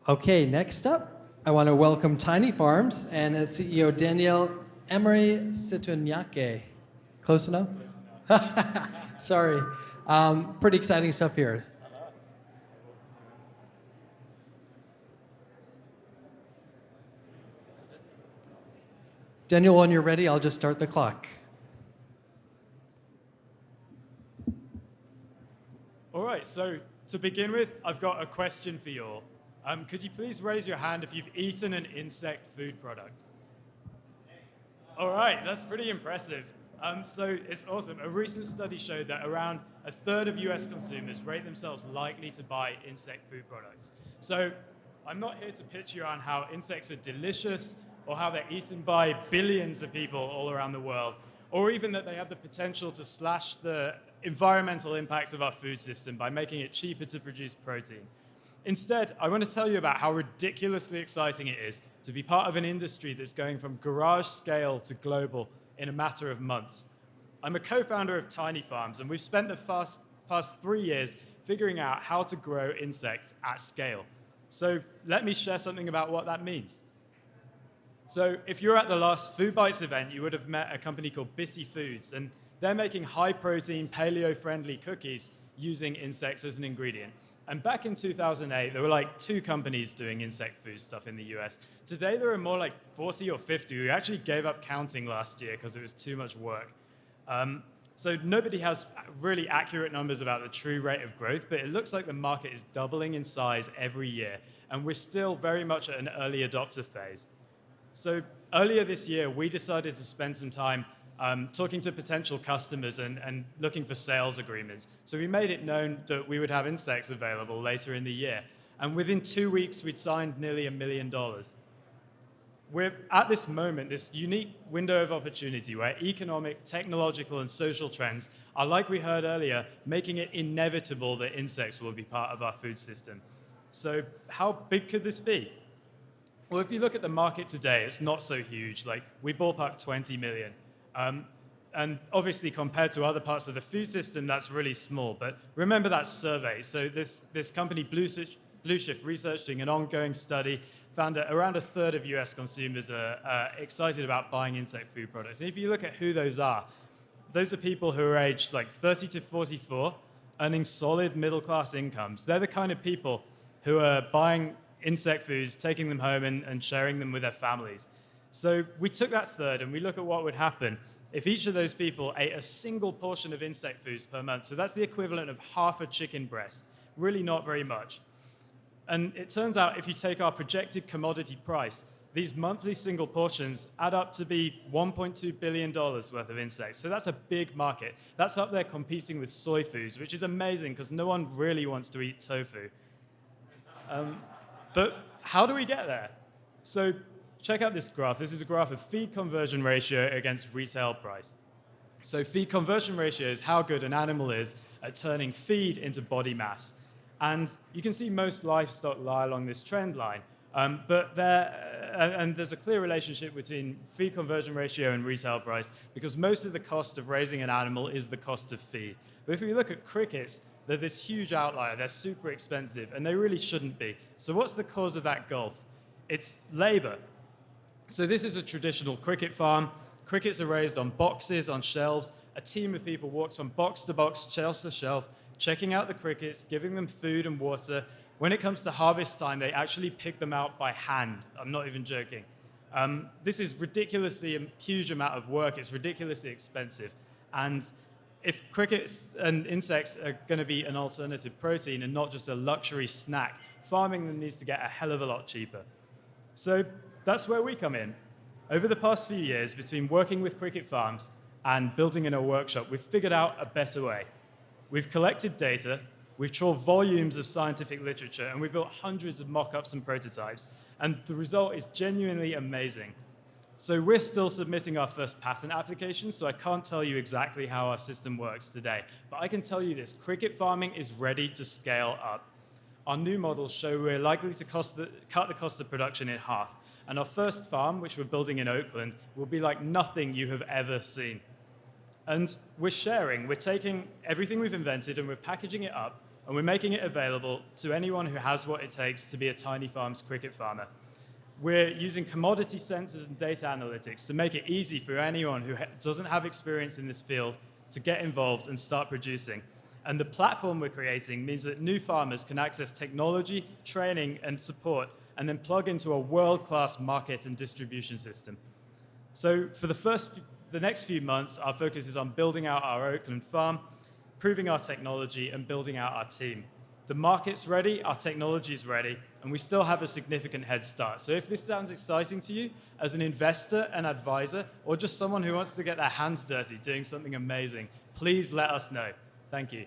Okay, next up, I want to welcome Tiny Farms and its CEO Daniel Imrie-Situnayake. Close enough? Sorry. Pretty exciting stuff here. Daniel, when you're ready, I'll just start the clock. All right, so to begin with, I've got a question for you all. Could you please raise your hand if you've eaten an insect food product? All right, that's pretty impressive. So it's awesome. A recent study showed that around a third of US consumers rate themselves likely to buy insect food products. So I'm not here to pitch you on how insects are delicious or how they're eaten by billions of people all around the world, or even that they have the potential to slash the environmental impact of our food system by making it cheaper to produce protein. Instead, I want to tell you about how ridiculously exciting it is to be part of an industry that's going from garage scale to global in a matter of months. I'm a co-founder of Tiny Farms, and we've spent the past 3 years figuring out how to grow insects at scale. So let me share something about what that means. So if you're at the last FoodBytes event, you would have met a company called Bissy Foods, and they're making high-protein, paleo-friendly cookies using insects as an ingredient. And back in 2008, there were like 2 companies doing insect food stuff in the US. Today, there are more like 40 or 50. We actually gave up counting last year because it was too much work. So nobody has really accurate numbers about the true rate of growth, but it looks like the market is doubling in size every year. And we're still very much at an early adopter phase. So earlier this year, we decided to spend some time talking to potential customers and looking for sales agreements. So we made it known that we would have insects available later in the year. And within 2 weeks, we'd signed nearly $1 million. We're at this moment, this unique window of opportunity where economic, technological, and social trends are, like we heard earlier, making it inevitable that insects will be part of our food system. So how big could this be? Well, if you look at the market today, it's not so huge. Like, we ballpark 20 million. And obviously, compared to other parts of the food system, that's really small. But remember that survey. So this company, Blue Shift Research, doing an ongoing study, found that around a third of US consumers are excited about buying insect food products. And if you look at who those are people who are aged like 30 to 44, earning solid middle-class incomes. They're the kind of people who are buying insect foods, taking them home and sharing them with their families. So we took that third and we look at what would happen if each of those people ate a single portion of insect foods per month. So that's the equivalent of half a chicken breast, really not very much. And it turns out if you take our projected commodity price, these monthly single portions add up to be $1.2 billion worth of insects. So that's a big market. That's up there competing with soy foods, which is amazing because no one really wants to eat tofu. But how do we get there? So check out this graph. This is a graph of feed conversion ratio against retail price. So feed conversion ratio is how good an animal is at turning feed into body mass. And you can see most livestock lie along this trend line. But there's a clear relationship between feed conversion ratio and retail price because most of the cost of raising an animal is the cost of feed. But if we look at crickets, they're this huge outlier. They're super expensive, and they really shouldn't be. So what's the cause of that gulf? It's labor. So this is a traditional cricket farm. Crickets are raised on boxes, on shelves. A team of people walks from box to box, shelf to shelf, checking out the crickets, giving them food and water. When it comes to harvest time, they actually pick them out by hand. I'm not even joking. This is ridiculously a huge amount of work. It's ridiculously expensive. And if crickets and insects are going to be an alternative protein and not just a luxury snack, farming them needs to get a hell of a lot cheaper. So that's where we come in. Over the past few years, between working with cricket farms and building in a workshop, we've figured out a better way. We've collected data, we've trawled volumes of scientific literature, and we've built hundreds of mock-ups and prototypes. And the result is genuinely amazing. So we're still submitting our first patent application, so I can't tell you exactly how our system works today. But I can tell you this, cricket farming is ready to scale up. Our new models show we're likely to cut the cost of production in half. And our first farm, which we're building in Oakland, will be like nothing you have ever seen. And we're sharing. We're taking everything we've invented and we're packaging it up and we're making it available to anyone who has what it takes to be a tiny farms cricket farmer. We're using commodity sensors and data analytics to make it easy for anyone who doesn't have experience in this field to get involved and start producing. And the platform we're creating means that new farmers can access technology, training, and support, and then plug into a world-class market and distribution system. So for the next few months, our focus is on building out our Oakland farm, proving our technology, and building out our team. The market's ready, our technology's ready, and we still have a significant head start. So if this sounds exciting to you, as an investor, an advisor, or just someone who wants to get their hands dirty doing something amazing, please let us know. Thank you.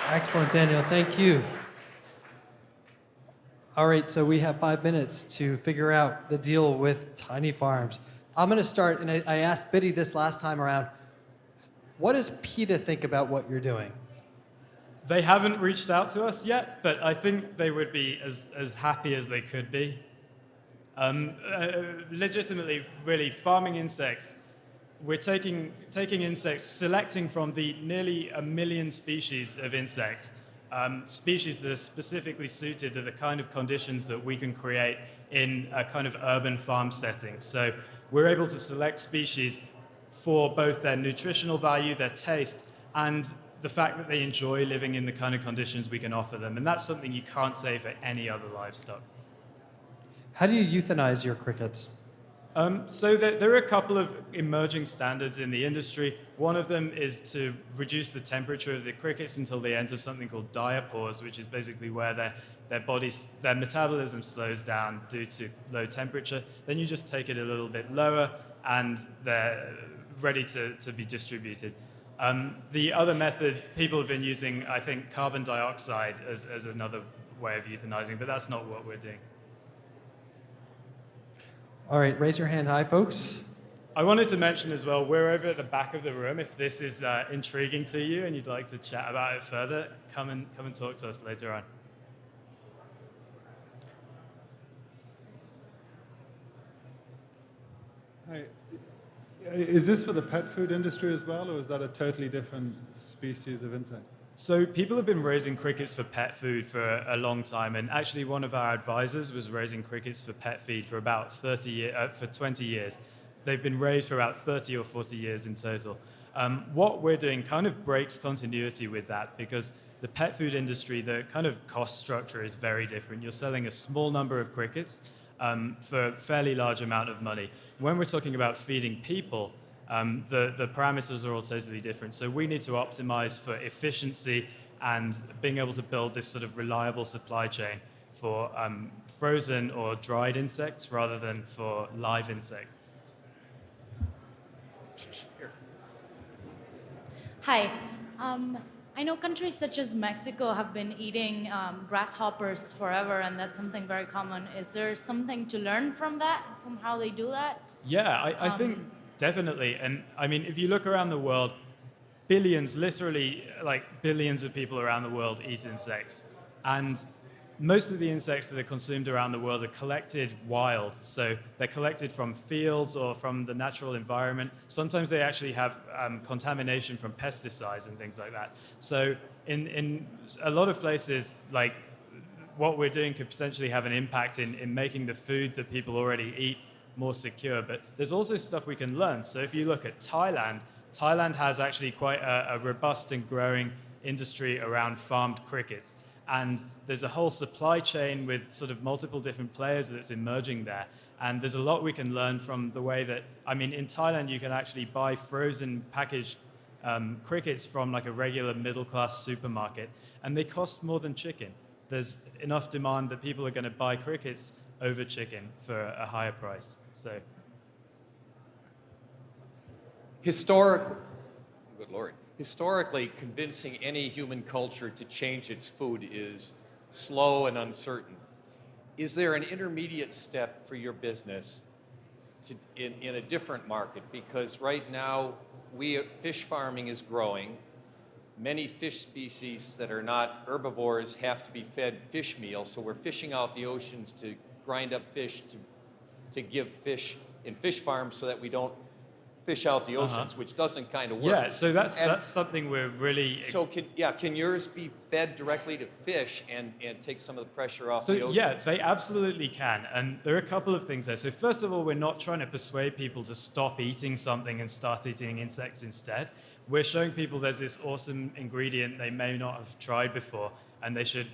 Excellent, Daniel. Thank you. All right, so we have 5 minutes to figure out the deal with tiny farms. I'm going to start, and I asked Biddy this last time around. What does PETA think about what you're doing? They haven't reached out to us yet, but I think they would be as happy as they could be. Legitimately, really, farming insects, we're taking insects, selecting from the nearly 1 million species of insects, species that are specifically suited to the kind of conditions that we can create in a kind of urban farm setting. So we're able to select species for both their nutritional value, their taste, and the fact that they enjoy living in the kind of conditions we can offer them. And that's something you can't say for any other livestock. How do you euthanize your crickets? So there are a couple of emerging standards in the industry. One of them is to reduce the temperature of the crickets until they enter something called diapause, which is basically where their metabolism slows down due to low temperature. Then you just take it a little bit lower, and they're ready to be distributed. The other method, people have been using, I think, carbon dioxide as another way of euthanizing, but that's not what we're doing. All right, raise your hand high, folks. I wanted to mention as well, we're over at the back of the room. If this is intriguing to you and you'd like to chat about it further, come and talk to us later on. Hi. Is this for the pet food industry as well, or is that a totally different species of insects? So people have been raising crickets for pet food for a long time, and actually one of our advisors was raising crickets for pet feed for about 20 years. They've been raised for about 30 or 40 years in total. What we're doing kind of breaks continuity with that, because the pet food industry, the kind of cost structure is very different. You're selling a small number of crickets for a fairly large amount of money. When we're talking about feeding people, the parameters are all totally different. So we need to optimize for efficiency and being able to build this sort of reliable supply chain for frozen or dried insects rather than for live insects. Hi. I know countries such as Mexico have been eating grasshoppers forever, and that's something very common. Is there something to learn from that, from how they do that? Yeah, I think definitely. And I mean, if you look around the world, billions, literally like billions of people around the world eat insects. And most of the insects that are consumed around the world are collected wild. So they're collected from fields or from the natural environment. Sometimes they actually have contamination from pesticides and things like that. So in a lot of places, like what we're doing could potentially have an impact in making the food that people already eat more secure. But there's also stuff we can learn. So if you look at Thailand has actually quite a robust and growing industry around farmed crickets. And there's a whole supply chain with sort of multiple different players that's emerging there. And there's a lot we can learn from the way that, I mean, in Thailand, you can actually buy frozen packaged crickets from like a regular middle-class supermarket, and they cost more than chicken. There's enough demand that people are going to buy crickets over chicken for a higher price. So, Historically, good Lord. Historically, convincing any human culture to change its food is slow and uncertain. Is there an intermediate step for your business in a different market? Because right now, fish farming is growing. Many fish species that are not herbivores have to be fed fish meal, so we're fishing out the oceans to grind up fish to give fish in fish farms so that we don't fish out the oceans, which doesn't kind of work. Yeah, so that's And something we're really. So can yours be fed directly to fish and take some of the pressure off So the ocean? yeah, they absolutely can, and there are a couple of things there. So first of all, we're not trying to persuade people to stop eating something and start eating insects instead. We're showing people there's this awesome ingredient they may not have tried before, and they should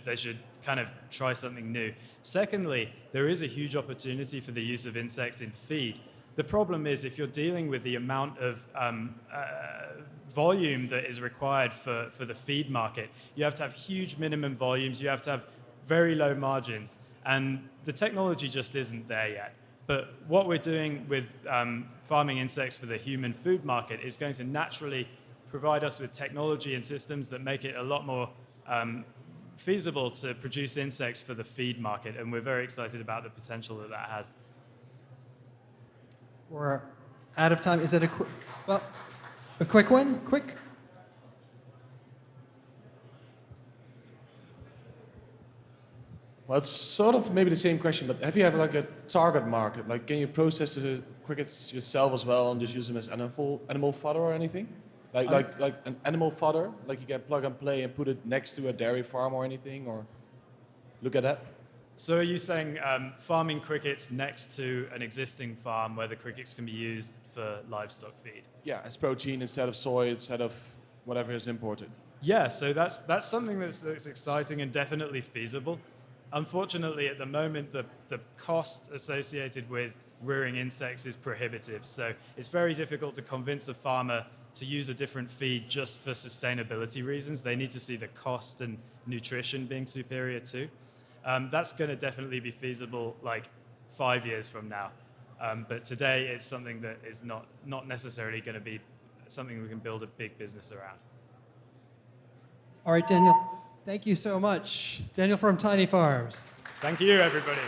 kind of try something new. Secondly, there is a huge opportunity for the use of insects in feed. The problem is if you're dealing with the amount of volume that is required for the feed market, you have to have huge minimum volumes, you have to have very low margins, and the technology just isn't there yet. But what we're doing with farming insects for the human food market is going to naturally provide us with technology and systems that make it a lot more feasible to produce insects for the feed market, and we're very excited about the potential that that has. We're out of time. Is it a quick one? Quick? Well, it's sort of maybe the same question, but have you like a target market? Like, can you process the crickets yourself as well and just use them as animal fodder or anything? Like an animal fodder, like you can plug and play and put it next to a dairy farm or anything, or look at that? So are you saying farming crickets next to an existing farm where the crickets can be used for livestock feed? Yeah, as protein instead of soy, instead of whatever is imported. Yeah, so that's something that's exciting and definitely feasible. Unfortunately, at the moment, the cost associated with rearing insects is prohibitive. So it's very difficult to convince a farmer to use a different feed just for sustainability reasons. They need to see the cost and nutrition being superior too. That's going to definitely be feasible like 5 years from now. But today it's something that is not necessarily going to be something we can build a big business around. All right, Daniel. Thank you so much. Daniel from Tiny Farms. Thank you, everybody.